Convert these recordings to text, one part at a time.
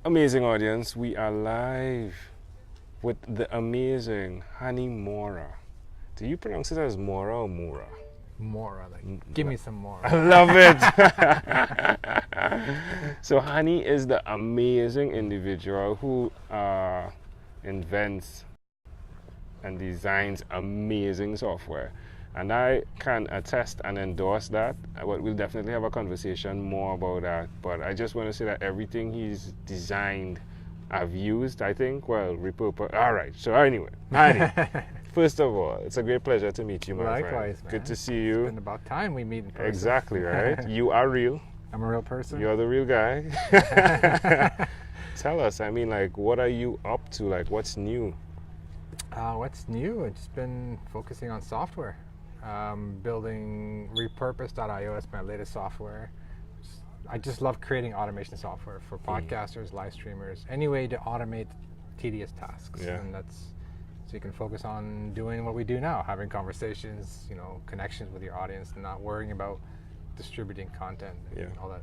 Amazing audience, we are live with the amazing Hani Mourra. Do you pronounce it as Mourra or Mourra? More, like, give me some more. I love it. So Hani is the amazing individual who invents and designs amazing software. And I can attest and endorse that. But we'll definitely have a conversation more about that. But I just want to say that everything he's designed, I've used, I think, repurposed. All right. So anyway, Hani, first of all, it's a great pleasure to meet you, my friend. Likewise, man. Good to see you. It's been about time we meet in person. Exactly, right? You are real. I'm a real person. You're the real guy. Tell us, I mean, like, what are you up to? Like, what's new? What's new? I've just been focusing on software. Building repurpose.io is my latest software. I just love creating automation software for podcasters, live streamers, any way to automate tedious tasks. Yeah. And that's so you can focus on doing what we do now, having conversations, connections with your audience, and not worrying about distributing content and all that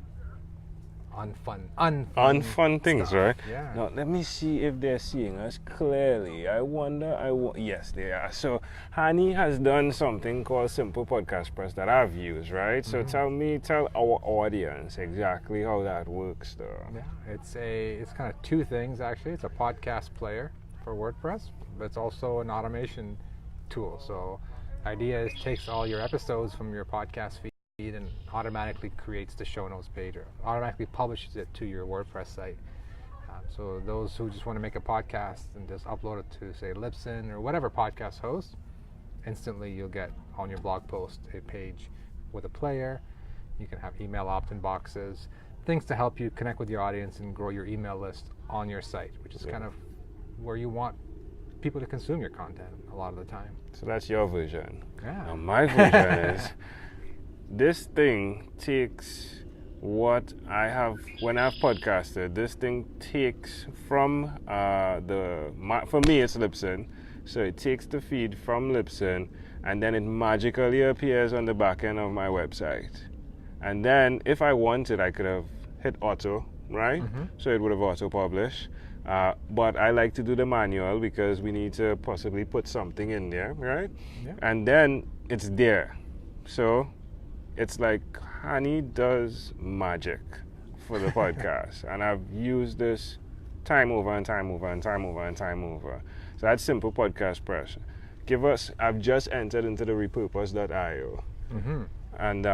unfun things, stuff. right? Yeah. Now let me see if they're seeing us clearly. I wonder. Yes, they are. So Hani has done something called Simple Podcast Press that I've used, right? So tell our audience exactly how that works, though. Yeah, it's kind of two things actually. It's a podcast player for WordPress, but it's also an automation tool. So the idea is takes all your episodes from your podcast feed and automatically creates the show notes page or automatically publishes it to your WordPress site. So those who just want to make a podcast and just upload it to, say, Libsyn or whatever podcast host, instantly you'll get on your blog post a page with a player. You can have email opt-in boxes, things to help you connect with your audience and grow your email list on your site, which is kind of where you want people to consume your content a lot of the time. So that's your version. Yeah. Now my version is this thing takes what I have when I've podcasted. This thing takes from for me it's Libsyn, so it takes the feed from Libsyn and then it magically appears on the back end of my website. And then if I wanted, I could have hit auto, right? So it would have auto published. But I like to do the manual because we need to possibly put something in there, right? Yeah. And then it's there. So it's like Hani does magic for the podcast. And I've used this time over and time over and time over and time over. So that's Simple Podcast Press. I've just entered into the repurpose.io. And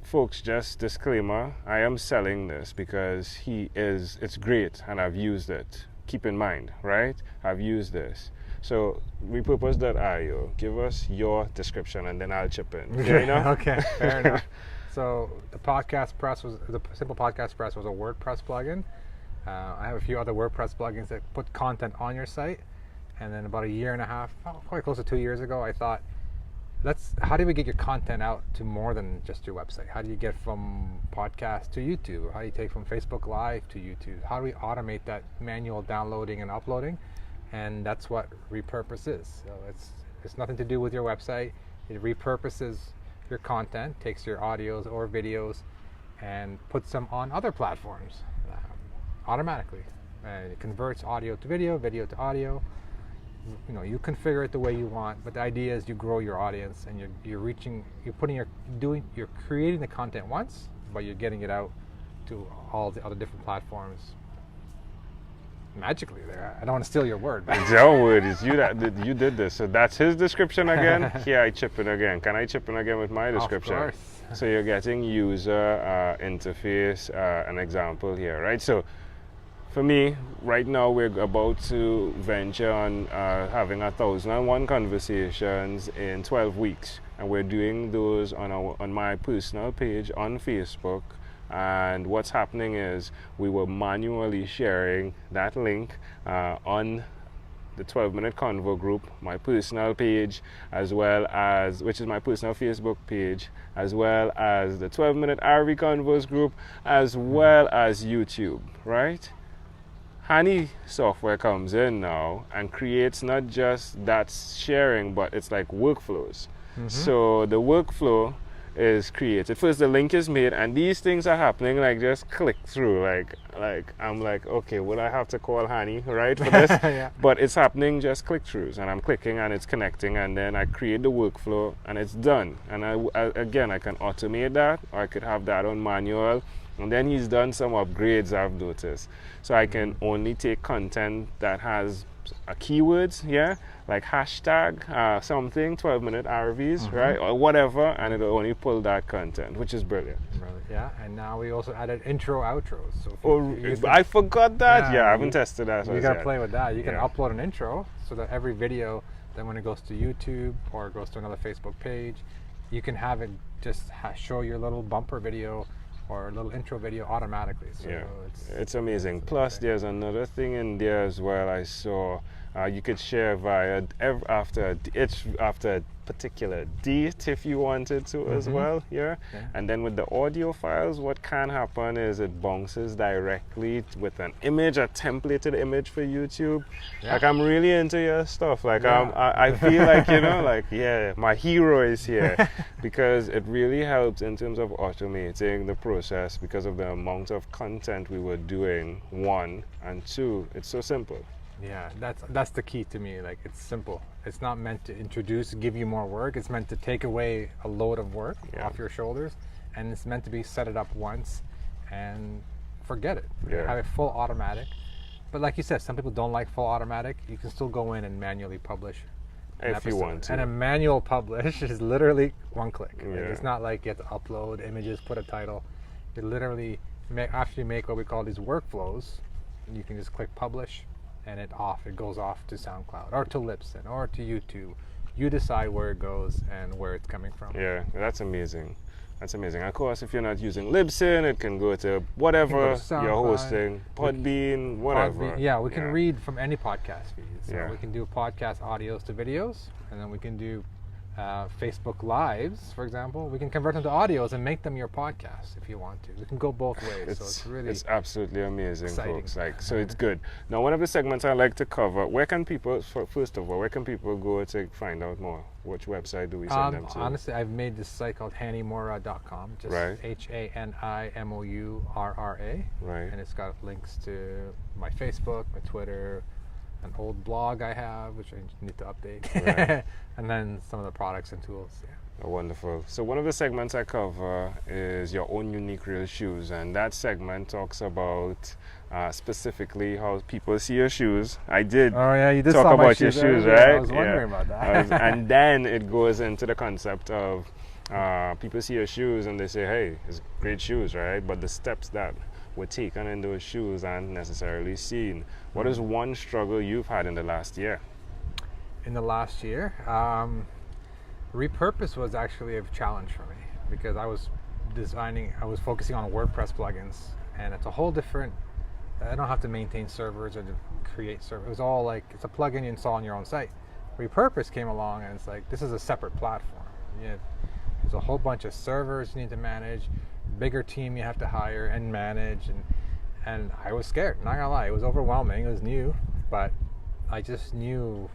folks, just disclaimer, I am selling this because it's great and I've used it. Keep in mind, right? I've used this. So repurpose.io, give us your description and then I'll chip in. Okay, fair enough. So the Simple Podcast Press was a WordPress plugin. I have a few other WordPress plugins that put content on your site. And then about a year and a half, probably close to 2 years ago, I thought, how do we get your content out to more than just your website? How do you get from podcast to YouTube? How do you take from Facebook Live to YouTube? How do we automate that manual downloading and uploading? And that's what repurpose is. So it's nothing to do with your website. It repurposes your content, takes your audios or videos, and puts them on other platforms automatically. It converts audio to video, video to audio. You configure it the way you want, but the idea is you grow your audience and you're creating the content once, but you're getting it out to all the other different platforms magically there. I don't want to steal your word. It's your word. It's you you did this. So that's his description again. Here I chip in again. Can I chip in again with my description? Of course. So you're getting user interface, an example here, right? So for me, right now we're about to venture on having 1,001 conversations in 12 weeks, and we're doing those on my personal page on Facebook. And what's happening is we were manually sharing that link on the 12-minute Convo group, my personal page, which is my personal Facebook page, as well as the 12-minute RV Convos group, as well as YouTube, right? Hani software comes in now and creates not just that sharing, but it's like workflows. So the workflow is created. First, the link is made, and these things are happening like just click through. Like I'm like, okay, will I have to call Hani, right, for this? Yeah. But it's happening just click throughs, and I'm clicking and it's connecting, and then I create the workflow and it's done. And again, I can automate that, or I could have that on manual. And then he's done some upgrades, I've noticed. So I can only take content that has keywords, yeah, like hashtag something, 12-minute RVs, right, or whatever, and it'll only pull that content, which is brilliant. Yeah, and now we also added intro outros. So I forgot that. Yeah, I haven't tested that. You gotta play with that. You can Yeah. upload an intro so that every video, then when it goes to YouTube or goes to another Facebook page, you can have it just show your little bumper video or a little intro video automatically. So yeah, it's amazing. Plus, there's another thing in there as well. I saw you could share via after a particular date if you wanted to as well. Yeah, and then with the audio files, what can happen is it bounces directly with an image, a templated image for YouTube. Yeah. Like, I'm really into your stuff. Like, I feel like, you know, like, yeah, my hero is here because it really helps in terms of automating the process because of the amount of content we were doing, one, and two, it's so simple. Yeah, that's the key to me. Like, it's simple. It's not meant to give you more work. It's meant to take away a load of work off your shoulders, and it's meant to be set it up once and forget it. Yeah. Have it full automatic. But like you said, some people don't like full automatic. You can still go in and manually publish if you want to. And a manual publish is literally one click. Yeah. Like, it's not like you have to upload images, put a title. You literally after you make what we call these workflows, you can just click publish, and it goes off to SoundCloud or to Libsyn or to YouTube. You decide where it goes and where it's coming from. Yeah, that's amazing. That's amazing. Of course, if you're not using Libsyn, it can go to whatever you're hosting, Podbean, whatever. Yeah, we can read from any podcast feed. So Yeah. we can do podcast audios to videos, and then we can do Facebook Lives, for example. We can convert them to audios and make them your podcast if you want to. We can go both ways. So it's absolutely amazing, exciting. folks. Like, so it's good. Now, one of the segments I like to cover, where can people go to find out more? Which website do we send them to? Honestly, I've made this site called HaniMourra.com, just HANIMOURRA. Right. And it's got links to my Facebook, my Twitter, an old blog I have, which I need to update, Right. and then some of the products and tools. Yeah. Oh, wonderful. So one of the segments I cover is your own unique real shoes, and that segment talks about specifically how people see your shoes. I did. Oh yeah, you did talk talk about your shoes, right? I was wondering about that. And then it goes into the concept of people see your shoes and they say, "Hey, it's great shoes, right?" But the steps that were taken in those shoes aren't necessarily seen. What is one struggle you've had in the last year? In the last year, repurpose was actually a challenge for me because I was focusing on WordPress plugins, and it's a whole different. I don't have to maintain servers or to create servers. It was all like, it's a plugin you install on your own site. Repurpose came along and it's like, this is a separate platform. There's a whole bunch of servers you need to manage, bigger team you have to hire and manage, and I was scared, not gonna lie. It was overwhelming, it was new, but I just knew,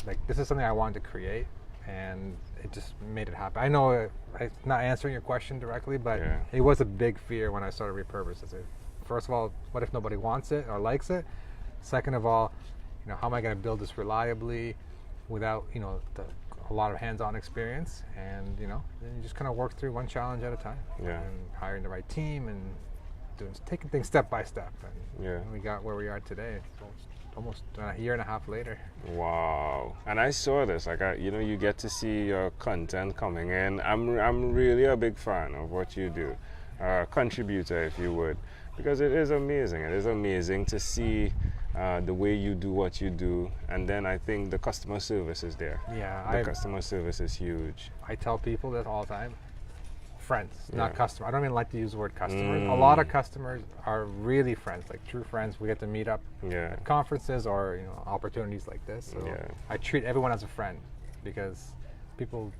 like, this is something I wanted to create, and it just made it happen. I know I'm not answering your question directly, but it was a big fear when I started Repurpose. First of all, what if nobody wants it or likes it? Second of all, how am I going to build this reliably without, a lot of hands-on experience? And, then you just kind of work through one challenge at a time. Yeah. And hiring the right team and taking things step by step. And we got where we are today, almost a year and a half later. Wow. And I saw this, like, you get to see your content coming in. I'm really a big fan of what you do. Contributor, if you would. Because it is amazing. It is amazing to see the way you do what you do. And then I think the customer service is there. Yeah. The customer service is huge. I tell people that all the time. Friends, not customer. I don't even like to use the word customer. A lot of customers are really friends, like true friends. We get to meet up at conferences or opportunities like this. So I treat everyone as a friend because people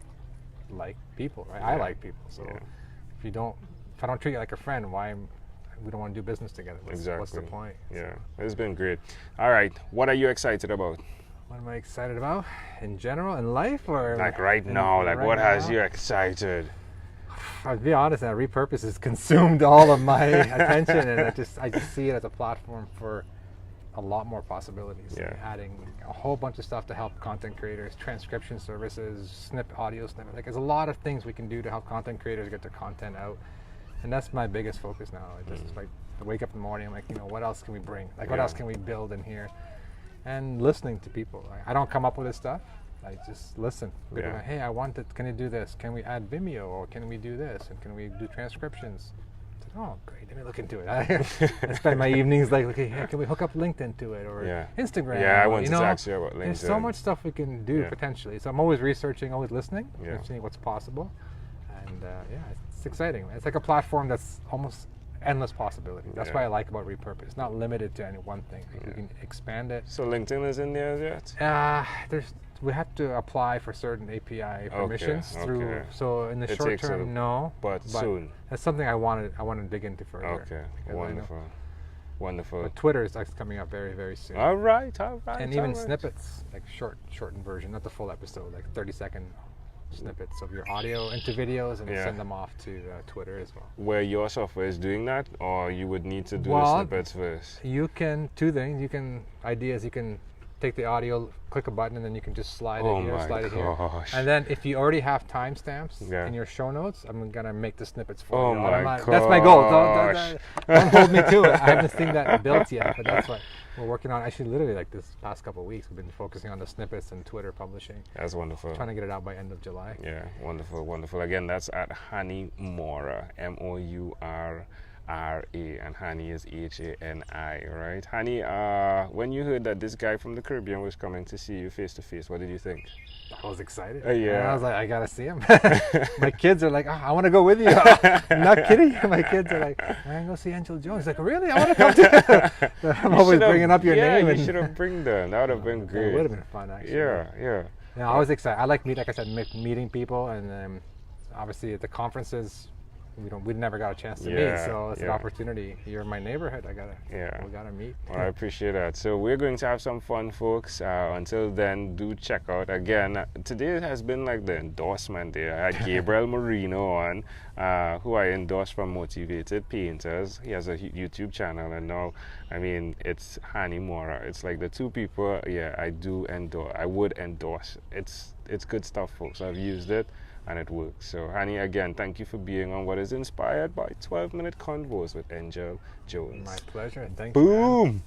like people, right? I like people. So if I don't treat you like a friend, we don't want to do business together. What's the point? Yeah, it's been great. All right, what are you excited about? What am I excited about in general, in life, or like right now? Like, what has you excited? I'll be honest, Repurpose has consumed all of my attention, and I just see it as a platform for a lot more possibilities. Yeah. Adding a whole bunch of stuff to help content creators, transcription services, audio snippet. Like, there's a lot of things we can do to help content creators get their content out, and that's my biggest focus now. It's like I wake up in the morning, I'm like, what else can we bring? Like, what else can we build in here? And listening to people. Like, I don't come up with this stuff. I just listen. Yeah. Hey, I want it. Can you do this? Can we add Vimeo, or can we do this? And can we do transcriptions? Oh, great. Let me look into it. I spend my evenings like, okay, can we hook up LinkedIn to it, or Instagram? Yeah, I wanted to ask you about LinkedIn. There's so much stuff we can do potentially. So I'm always researching, always listening, seeing what's possible. And it's exciting. It's like a platform that's almost endless possibilities. That's what I like about Repurpose. It's not limited to any one thing. Like, you can expand it. So LinkedIn is in there yet? We have to apply for certain API permissions through. So in the short term, no. But soon. That's something I want to dig into further. Okay, wonderful. But Twitter is coming up very, very soon. All right. And even snippets, like shortened version, not the full episode, like 30-second snippets of your audio into videos, and send them off to Twitter as well. Where your software is doing that, or you would need to do the snippets first? You can, two things. You can take the audio, click a button, and then you can just slide it here, slide it here. And then if you already have timestamps in your show notes, I'm going to make the snippets for you. That's my goal. Don't hold me to it. I haven't seen that built yet, but that's what we're working on. Actually, literally, like this past couple of weeks, we've been focusing on the snippets and Twitter publishing. That's wonderful. Trying to get it out by end of July. Yeah, wonderful. Again, that's at Hani Mourra, Mourra. And Hani is Hani, right? Hani, when you heard that this guy from the Caribbean was coming to see you face to face, what did you think? I was excited. Yeah. And I was like, I gotta see him. My kids are like, I want to go with you. I'm not kidding. My kids are like, I'm gonna go see Angel Jones. Like, really? I want to come too. I'm always bringing up your name. Yeah, you should have bring them. That would have been great. It would have been fun, actually. Yeah. I was excited. I like meeting people, and obviously at the conferences, we never got a chance to meet, so it's an opportunity. You're in my neighborhood. We gotta meet. Well, I appreciate that. So we're going to have some fun, folks. Until then, do check out again. Today has been like the endorsement day. I had Gabriel Marino on, who I endorsed from Motivated Painters. He has a YouTube channel, and now, it's Hani Mourra. It's like the two people. I do endorse. I would endorse. It's good stuff, folks. I've used it, and it works. So, Hani, again, thank you for being on what is inspired by 12-minute convos with Angel Jones. My pleasure, and thanks. Boom!